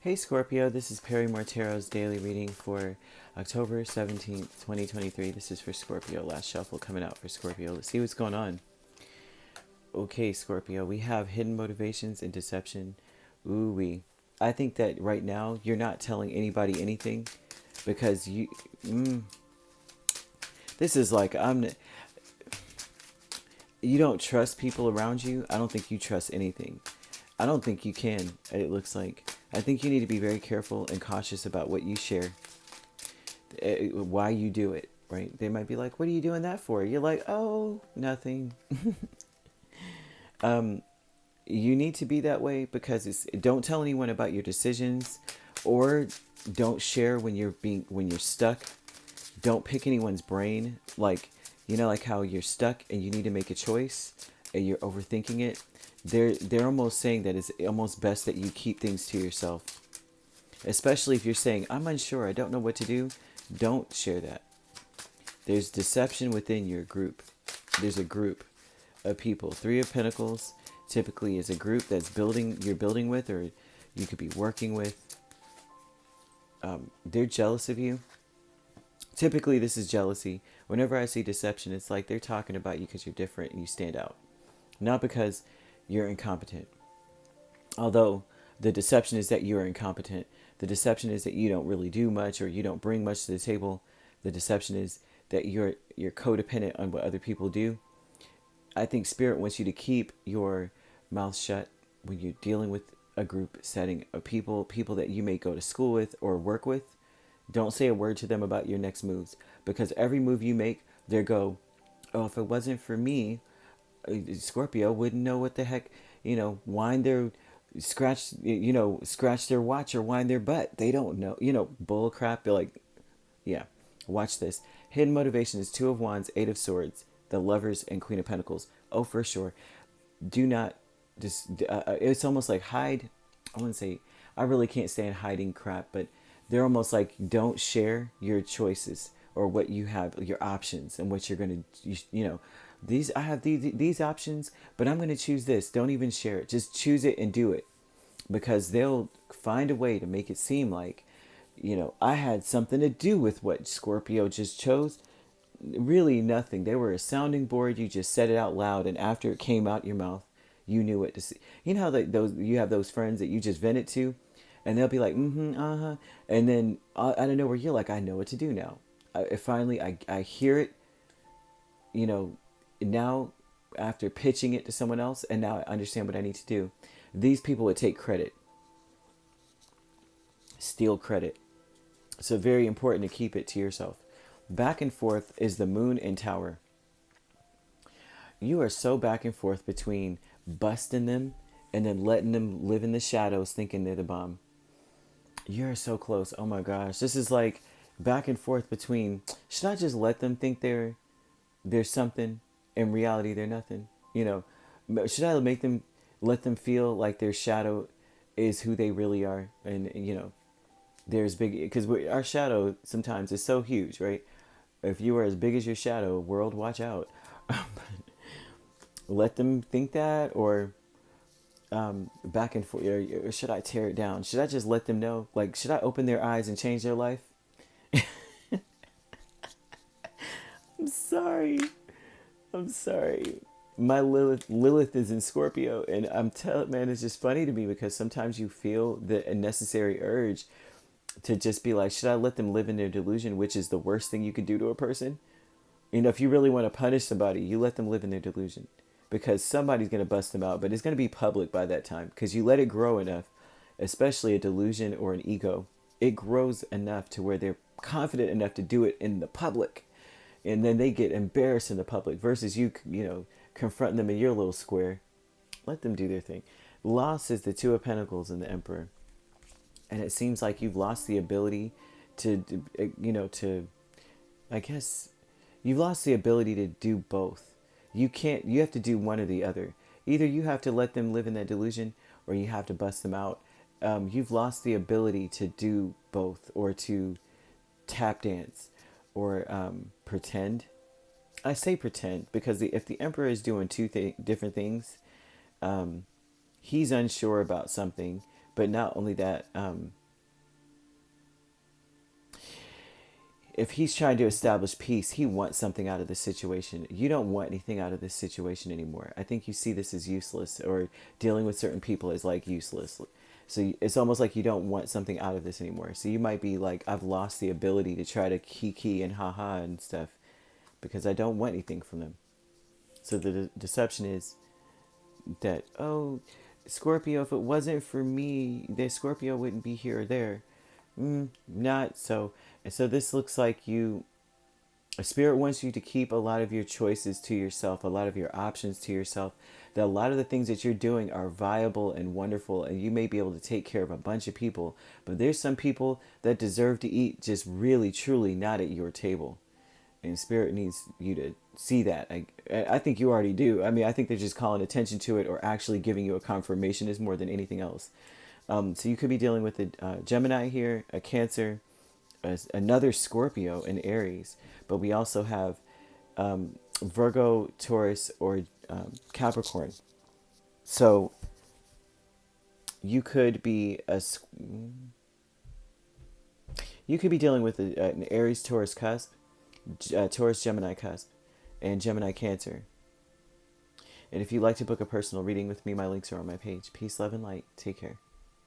Hey Scorpio, this is Perrymore Tarot's daily reading for October 17th, 2023. This is for Scorpio. Last shuffle coming out for Scorpio. Let's see what's going on. Okay, Scorpio, we have hidden motivations and deception. Ooh-wee. I think that right now you're not telling anybody anything because this is like, you don't trust people around you. I don't think you trust anything. I don't think you can, it looks like. I think you need to be very careful and cautious about what you share, why you do it, right? They might be like, what are you doing that for? You're like, oh, nothing. You need to be that way because don't tell anyone about your decisions, or don't share when you're stuck. Don't pick anyone's brain, like, like how you're stuck and you need to make a choice and you're overthinking it. They're almost saying that it's almost best that you keep things to yourself, especially if you're saying, I'm unsure, I don't know what to do. Don't share that. There's deception within your group. There's a group of people. Three of Pentacles typically is a group that's you're building with, or you could be working with. They're jealous of you. Typically this is jealousy. Whenever I see deception, it's like they're talking about you because you're different and you stand out, not because you're incompetent. Although the deception is that you're incompetent. The deception is that you don't really do much or you don't bring much to the table. The deception is that you're codependent on what other people do. I think Spirit wants you to keep your mouth shut when you're dealing with a group setting of people that you may go to school with or work with. Don't say a word to them about your next moves, because every move you make, they go, oh, if it wasn't for me, Scorpio wouldn't know what the heck, wind their, scratch their watch or wind their butt. They don't know, bull crap. They're like, yeah, watch this. Hidden motivation is Two of Wands, Eight of Swords, the Lovers, and Queen of Pentacles. Oh, for sure. Do not it's almost like hide. I wouldn't say, I really can't stand hiding crap, but they're almost like, don't share your choices or what you have, your options, and what you're going to, I have these options, but I'm going to choose this. Don't even share it. Just choose it and do it, because they'll find a way to make it seem like, I had something to do with what Scorpio just chose. Really nothing. They were a sounding board. You just said it out loud, and after it came out your mouth, you knew what to say. You know how those you have those friends that you just vent it to, and they'll be like, and then out of nowhere you're like, I know what to do now. I hear it, now, after pitching it to someone else, and now I understand what I need to do. These people would take credit, steal credit. So very important to keep it to yourself. Back and forth is the Moon and Tower. You are so back and forth between busting them and then letting them live in the shadows thinking they're the bomb. You're so close. Oh my gosh. This is like back and forth between, should I just let them think they're something? In reality, they're nothing. Should I let them feel like their shadow is who they really are? And there's big, because our shadow sometimes is so huge, right? If you are as big as your shadow, world, watch out. Let them think that, or back and forth. Or should I tear it down? Should I just let them know? Like, should I open their eyes and change their life? I'm sorry. I'm sorry. My Lilith is in Scorpio, and man, it's just funny to me because sometimes you feel the necessary urge to just be like, should I let them live in their delusion, which is the worst thing you could do to a person? If you really want to punish somebody, you let them live in their delusion, because somebody's going to bust them out, but it's going to be public by that time, because you let it grow enough, especially a delusion or an ego. It grows enough to where they're confident enough to do it in the public, and then they get embarrassed in the public versus you, confronting them in your little square. Let them do their thing. Loss is the Two of Pentacles and the Emperor. And it seems like you've lost the ability I guess, you've lost the ability to do both. You have to do one or the other. Either you have to let them live in that delusion, or you have to bust them out. You've lost the ability to do both, or to tap dance, or pretend. I say pretend because if the Emperor is doing different things, he's unsure about something, But not only that, if he's trying to establish peace, he wants something out of this situation. You don't want anything out of this situation anymore. I think you see this as useless, or dealing with certain people is like useless. So it's almost like you don't want something out of this anymore. So you might be like, I've lost the ability to try to kiki and haha and stuff because I don't want anything from them. So the deception is that, oh, Scorpio, if it wasn't for me, the Scorpio wouldn't be here or there. Not so. And so this looks like you, a spirit wants you to keep a lot of your choices to yourself, a lot of your options to yourself. That a lot of the things that you're doing are viable and wonderful, and you may be able to take care of a bunch of people. But there's some people that deserve to eat just really, truly not at your table. And spirit needs you to see that. I think you already do. I mean, I think they're just calling attention to it or actually giving you a confirmation is more than anything else. So you could be dealing with a Gemini here, a Cancer, another Scorpio, and Aries. But we also have Virgo, Taurus, or Capricorn. So you could be dealing with an Aries, Taurus cusp, Taurus, Gemini cusp, and Gemini, Cancer. And if you'd like to book a personal reading with me, my links are on my page. Peace, love, and light. Take care.